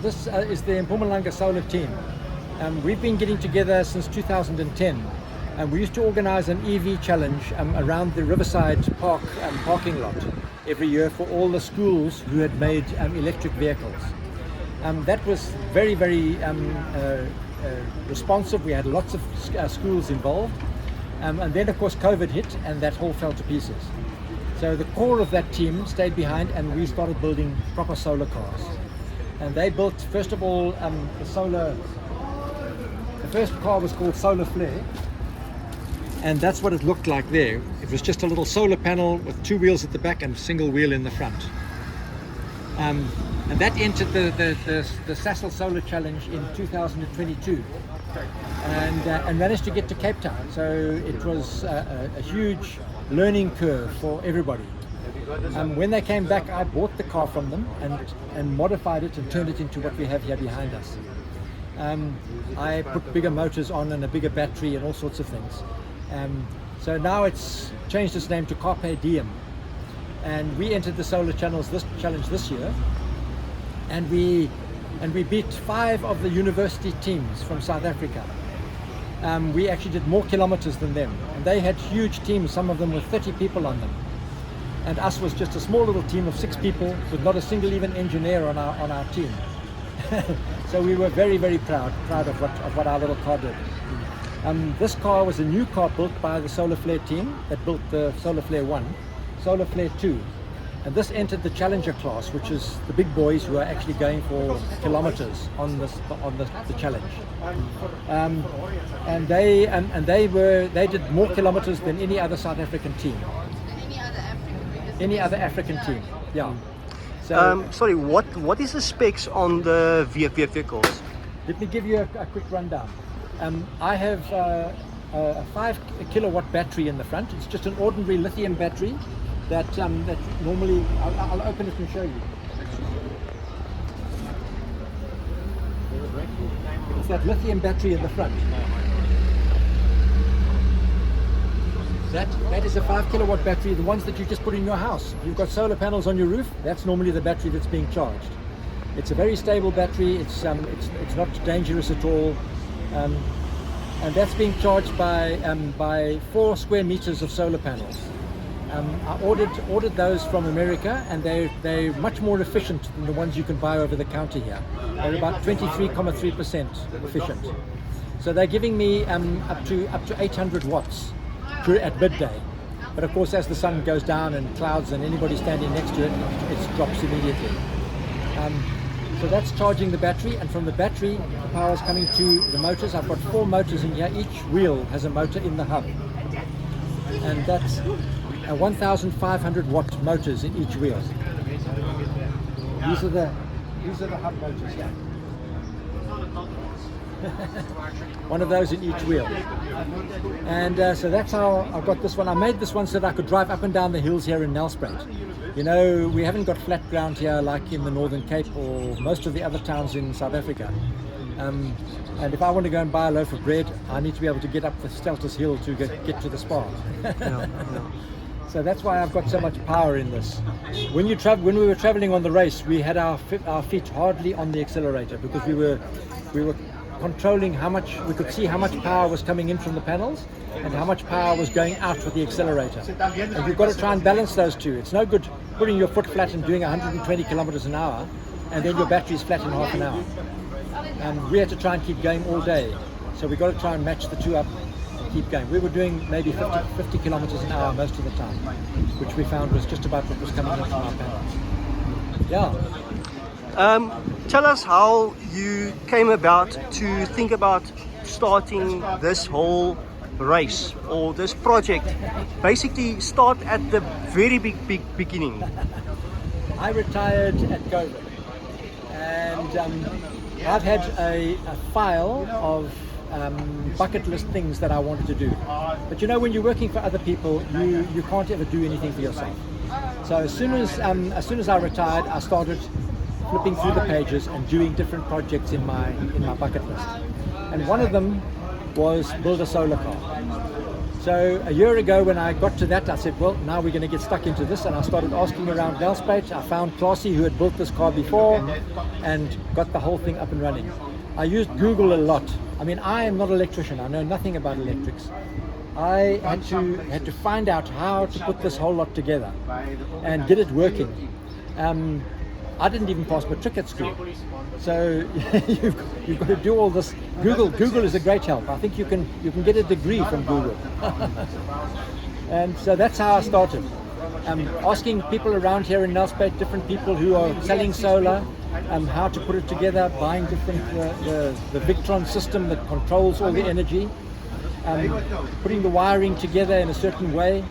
This is the Mpumalanga Solar team. We've been getting together since 2010, and we used to organize an EV challenge around the Riverside Park parking lot every year for all the schools who had made electric vehicles. That was very, very responsive. We had lots of schools involved, and then of course COVID hit and that all fell to pieces. So the core of that team stayed behind, and we started building proper solar cars. And they built, first of all, the first car was called Solarflair, and that's what it looked like there. It was just a little solar panel with two wheels at the back and a single wheel in the front. And that entered the Sasol Solar Challenge in 2022 and managed to get to Cape Town. So it was a huge learning curve for everybody. When they came back, I bought the car from them and modified it and turned it into what we have here behind us. I put bigger motors on and a bigger battery and all sorts of things. So now it's changed its name to Carpe Diem. And we entered the solar challenge this year, and we beat 5 of the university teams from South Africa. We actually did more kilometers than them, and they had huge teams, some of them with 30 people on them. And us was just a small little team of 6 people with not a single even engineer on our team. So we were very, very proud of what our little car did. This car was a new car built by the Solarflair team that built the Solarflair 1, Solarflair 2. And this entered the Challenger class, which is the big boys who are actually going for kilometers on the challenge. And they did more kilometers than any other South African team. Any other African team, yeah. So, sorry, what is the specs on the vehicles? Let me give you a quick rundown. I have a 5 kilowatt battery in the front. It's just an ordinary lithium battery that normally, I'll open it and show you. It's that lithium battery in the front. That is a 5 kilowatt battery, the ones that you just put in your house. If you've got solar panels on your roof, that's normally the battery that's being charged. It's a very stable battery. It's not dangerous at all, and that's being charged by 4 square meters of solar panels. I ordered those from America, and they're much more efficient than the ones you can buy over the counter here. They're about 23.3% efficient. So they're giving me up to 800 watts at midday. But of course, as the sun goes down and clouds and anybody standing next to it, it drops immediately. So that's charging the battery, and from the battery, the power is coming to the motors. I've got 4 motors in here. Each wheel has a motor in the hub, and that's 1,500 watt motors in each wheel. These are the hub motors here. One of those in each wheel. And so that's how I got this one. I made this one so that I could drive up and down the hills here in Nelspruit. You know, we haven't got flat ground here like in the Northern Cape or most of the other towns in South Africa. And if I want to go and buy a loaf of bread, I need to be able to get up the Steltus Hill to get to the spa. So that's why I've got so much power in this. When we were traveling on the race, we had our feet hardly on the accelerator because we were controlling how much, we could see how much power was coming in from the panels and how much power was going out with the accelerator. And you've got to try and balance those two. It's no good putting your foot flat and doing 120 kilometers an hour and then your battery's flat in half an hour. And we had to try and keep going all day. So we've got to try and match the two up and keep going. We were doing maybe 50 kilometers an hour most of the time, which we found was just about what was coming in from our panels. Yeah. Tell us how you came about to think about starting this whole race or this project. Basically start at the very beginning. I retired at COVID, and I've had a file of bucket list things that I wanted to do. But you know, when you're working for other people, you can't ever do anything for yourself. So as soon as I retired, I started flipping through the pages and doing different projects in my bucket list. And one of them was build a solar car. So a year ago when I got to that, I said, well, now we're going to get stuck into this, and I started asking around Nelspruit. I found Classy, who had built this car before, and got the whole thing up and running. I used Google a lot. I mean, I am not an electrician. I know nothing about electrics. I had to find out how to put this whole lot together and get it working. I didn't even pass matric at school, so you've got to do all this. Google is a great help. I think you can get a degree from Google. And so that's how I started. Asking people around here in Nelspruit, different people who are selling solar, how to put it together, buying different the Victron system that controls all the energy, putting the wiring together in a certain way.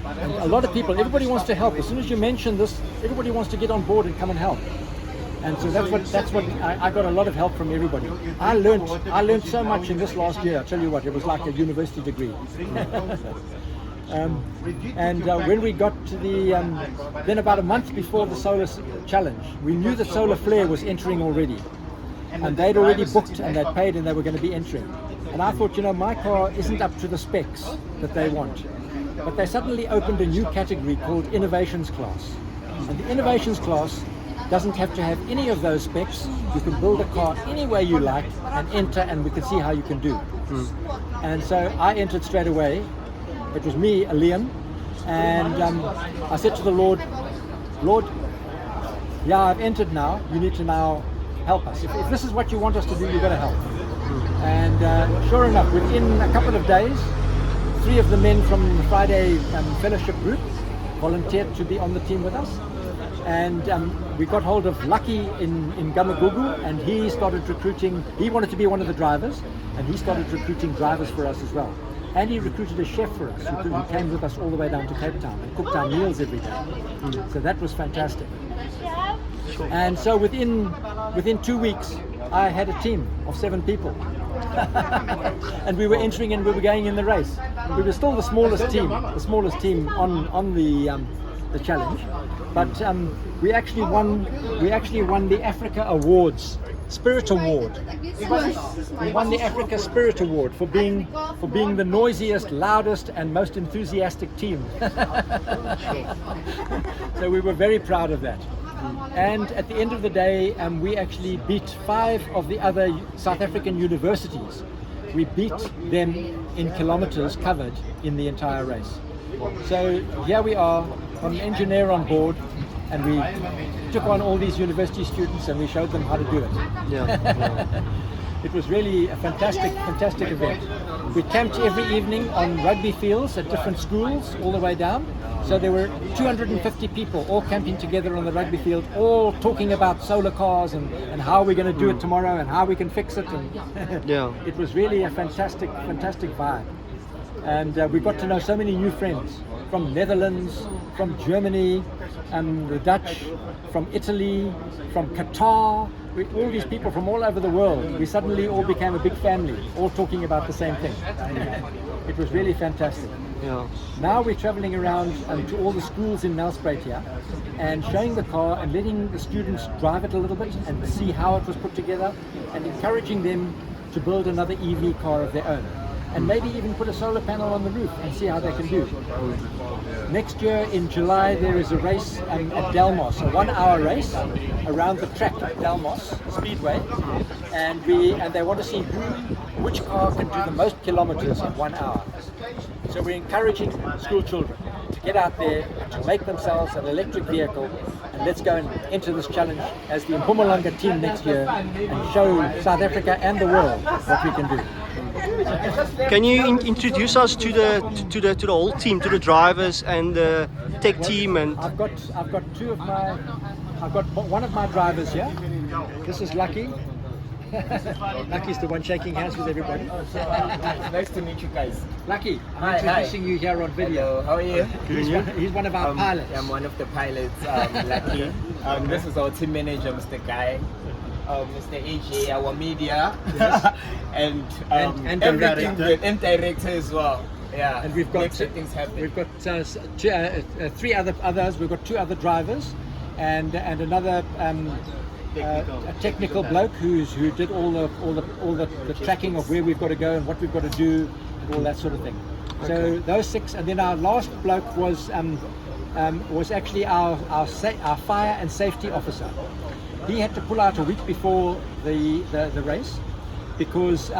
And a lot of people, everybody wants to help. As soon as you mention this, everybody wants to get on board and come and help. And so that's what I got a lot of help from everybody. I learned so much in this last year. I tell you what, it was like a university degree. When we got to then about a month before the solar challenge, we knew that Solarflair was entering already, and they'd already booked and they'd paid and they were going to be entering. And I thought, my car isn't up to the specs that they want. But they suddenly opened a new category called Innovations Class. And the Innovations Class doesn't have to have any of those specs. You can build a car any way you like and enter, and we can see how you can do. And so I entered straight away. It was me, Liam, and I said to the Lord, yeah, I've entered now. You need to now help us. If this is what you want us to do, you've got to help. And sure enough, within a couple of days, 3 of the men from the Friday fellowship group volunteered to be on the team with us. And we got hold of Lucky in Gamagugu, and he started recruiting. He wanted to be one of the drivers, and he started recruiting drivers for us as well. And he recruited a chef for us who came with us all the way down to Cape Town and cooked our meals every day. So that was fantastic. And so within 2 weeks, I had a team of 7 people. And we were entering and we were going in the race. We were still the smallest team on the challenge. But we actually won the Africa Awards, Spirit Award. We won the Africa Spirit Award for being the noisiest, loudest, and most enthusiastic team. So we were very proud of that. And at the end of the day, we actually beat 5 of the other South African universities. We beat them in kilometers covered in the entire race. So here we are, an engineer on board, and we took on all these university students and we showed them how to do it. Yeah. It was really a fantastic event. We camped every evening on rugby fields at different schools all the way down. So there were 250 people all camping together on the rugby field, all talking about solar cars and how we're going to do it tomorrow and how we can fix it. And yeah. It was really a fantastic vibe. And we got to know so many new friends from Netherlands, from Germany, the Dutch, from Italy, from Qatar. All these people from all over the world. We suddenly all became a big family, all talking about the same thing. It was really fantastic. Yeah. Now we're traveling around to all the schools in Nelspruit here and showing the car and letting the students drive it a little bit and see how it was put together and encouraging them to build another EV car of their own. And maybe even put a solar panel on the roof and see how they can do. Next year in July there is a race at Delmos, a 1-hour race around the track at Delmos Speedway, and they want to see which car can do the most kilometers in 1 hour. So we're encouraging school children to get out there and to make themselves an electric vehicle, and let's go and enter this challenge as the Mpumalanga team next year and show South Africa and the world what we can do. Can you introduce us to the whole team, to the drivers and the tech team? And I've got one of my drivers here. This is Lucky. Lucky's the one shaking hands with everybody. Nice to meet you guys. Lucky, I'm introducing you here on video. Hello, how are you? He's one of our pilots. I'm one of the pilots, Lucky. This is our team manager, Mr. Guy. Mr. AJ, our media, and everything, and director as well. Yeah, and we've got things happen. We've got 3 others. We've got 2 other drivers, and another a technical bloke who did all the tracking of where we've got to go and what we've got to do, and all that sort of thing. So those 6, and then our last bloke was actually our fire and safety officer. He had to pull out a week before the race because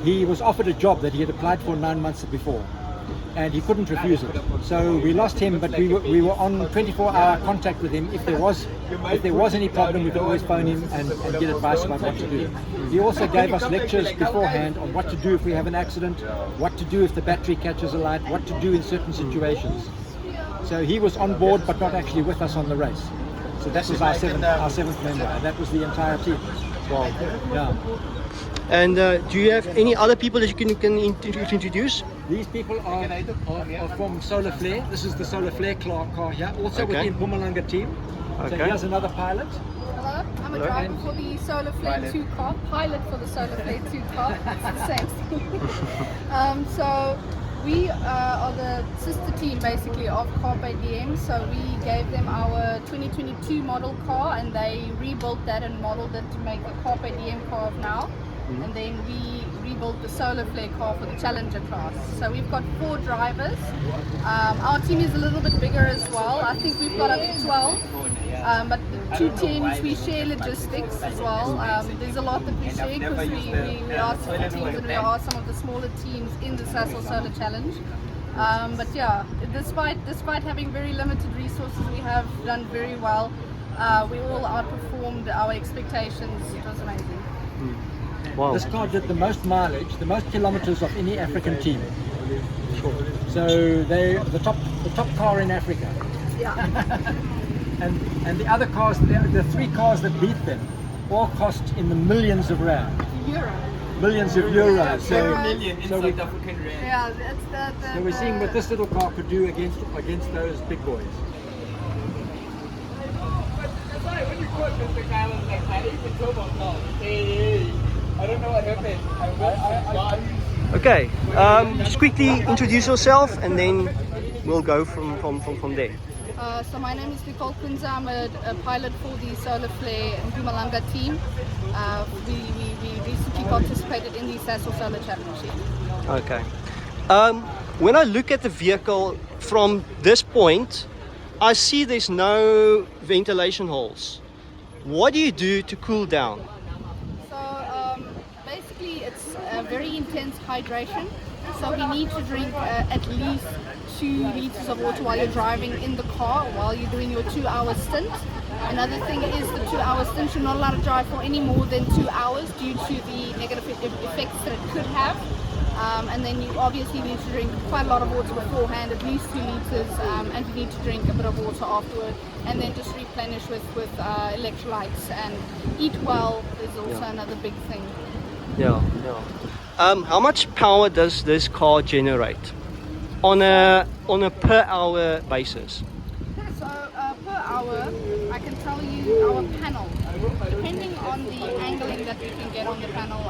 he was offered a job that he had applied for 9 months before, and he couldn't refuse it. So we lost him, but we were on 24-hour contact with him. If there was any problem, we could always phone him and get advice about what to do. He also gave us lectures beforehand on what to do if we have an accident, what to do if the battery catches a light, what to do in certain situations. So he was on board, but not actually with us on the race. So that was our seventh member, and that was the entire team. Wow. Yeah. And do you have any other people that you can introduce? These people are from Solarflair. This is the Solarflair car here, also within Mpumalanga team. So here's another pilot. Hello, I'm a driver for the Solarflair 2 car, pilot for the Solarflair 2 car. It's the same thing. So we are the sister team basically of Carpe Diem. So we gave them our 2022 model car, and they rebuilt that and modeled it to make the Carpe Diem car of now. And then we rebuilt the Solarflair car for the Challenger class. So we've got 4 drivers. Our team is a little bit bigger as well. I think we've got up to 12. But the 2 teams, we share logistics as well. There's a lot that we share because we are sister teams and we are some of the smaller teams in the Sasol Solar Challenge. But yeah, despite having very limited resources, we have done very well. We all outperformed our expectations. It was amazing. Wow. This car did the most mileage, the most kilometers of any African team. So they're the top car in Africa. Yeah. and the other cars, the 3 cars that beat them, all cost in the millions of rand. Millions of euros. So South African rand. Yeah, that's So we're seeing what this little car could do against those big boys. That's why when you quote this, the guy was like, I even told myself, hey, I don't know what happened. Okay, just quickly introduce yourself and then we'll go from there. So my name is Nicole Kunza. I'm a pilot for the Solarflair and Mpumalanga team. We recently participated in the Sasol Solar Challenge. Okay. When I look at the vehicle from this point, I see there's no ventilation holes. What do you do to cool down? So basically it's a very intense hydration. So we need to drink at least 2 liters of water while you're driving in the car, while you're doing your 2-hour stint. Another thing is the 2-hour stint, you're not allowed to drive for any more than 2 hours due to the negative effects that it could have. And then you obviously need to drink quite a lot of water beforehand, at least 2 liters, and you need to drink a bit of water afterward, and then just replenish with electrolytes and eat well is also another big thing. Yeah. How much power does this car generate on a per hour basis? So per hour, I can tell you our panel, depending on the angling that we can get on the panel,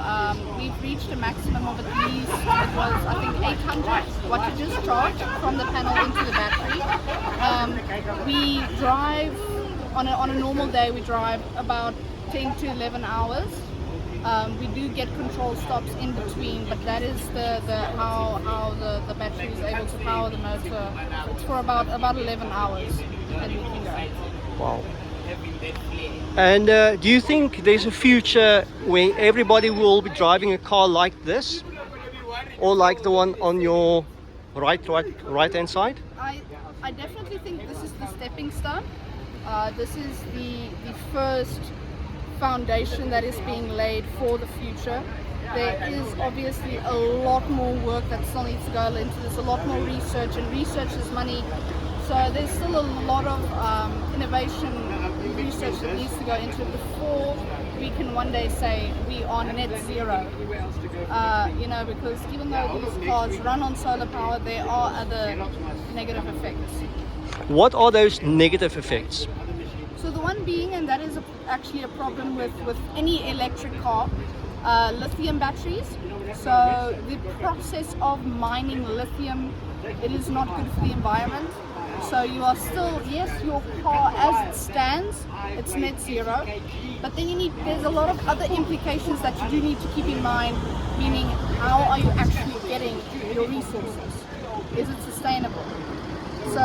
we've reached a maximum of at least, it was I think 800 wattages charged from the panel into the battery. We drive, on a normal day we drive about 10 to 11 hours. We do get control stops in between, but that is how the battery is able to power the motor. It's for about 11 hours that we can go. Wow. And do you think there's a future where everybody will be driving a car like this, or like the one on your right hand side? I definitely think this is the stepping stone. This is the first foundation that is being laid for the future. There is obviously a lot more work that still needs to go into this, a lot more research, and research is money. So there's still a lot of innovation research that needs to go into it before we can one day say we are net zero. Because even though these cars run on solar power, there are other negative effects. What are those negative effects? So the one being, and that is actually a problem with any electric car, lithium batteries. So the process of mining lithium, it is not good for the environment. So you are still, yes, your car as it stands, it's net zero, but then there's a lot of other implications that you do need to keep in mind, meaning how are you actually getting your resources? Is it sustainable? So,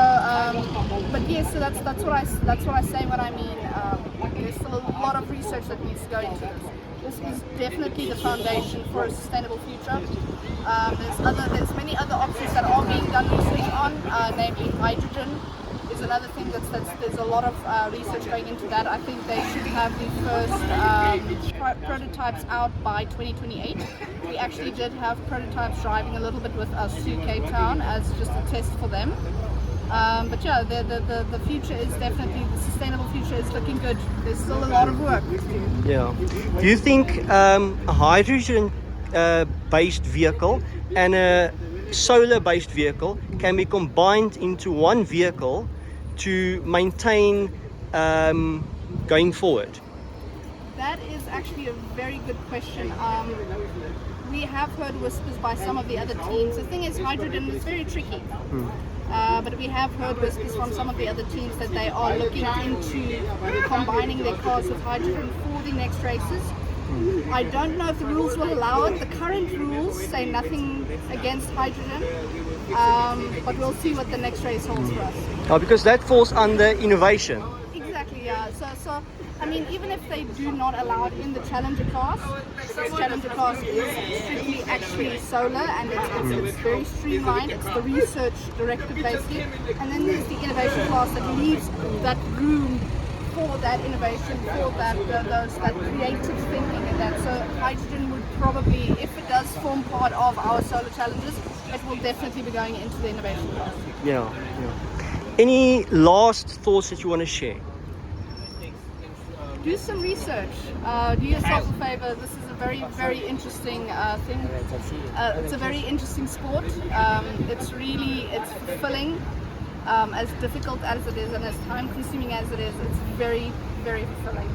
but yes, so that's what I say when I mean there's still a lot of research that needs to go into this. This is definitely the foundation for a sustainable future. There's many other options that are being done research on, namely hydrogen is another thing there's a lot of research going into that. I think they should have the first prototypes out by 2028. We actually did have prototypes driving a little bit with us to Cape Town as just a test for them. But yeah, the future is definitely, the sustainable future is looking good. There's still a lot of work to do. Yeah. Do you think a hydrogen based vehicle and a solar based vehicle can be combined into one vehicle to maintain going forward? That is actually a very good question. We have heard whispers by some of the other teams. The thing is, hydrogen is very tricky. But we have heard whispers from some of the other teams that they are looking into combining their cars with hydrogen for the next races. I don't know if the rules will allow it. The current rules say nothing against hydrogen, but we'll see what the next race holds for us. Oh, because that falls under innovation. Exactly, yeah. So I mean, even if they do not allow it in the Challenger class, this Challenger class is strictly actually solar, and it's very streamlined. It's the research directive basically, and then there's the innovation class that leaves that room for that innovation, for that creative thinking, and that. So hydrogen would probably, if it does form part of our solar challenges, it will definitely be going into the innovation class. Yeah. Any last thoughts that you want to share? Do some research. Do yourself a favor. This is a very, very interesting thing. It's a very interesting sport. It's fulfilling. As difficult as it is and as time consuming as it is, it's very, very fulfilling.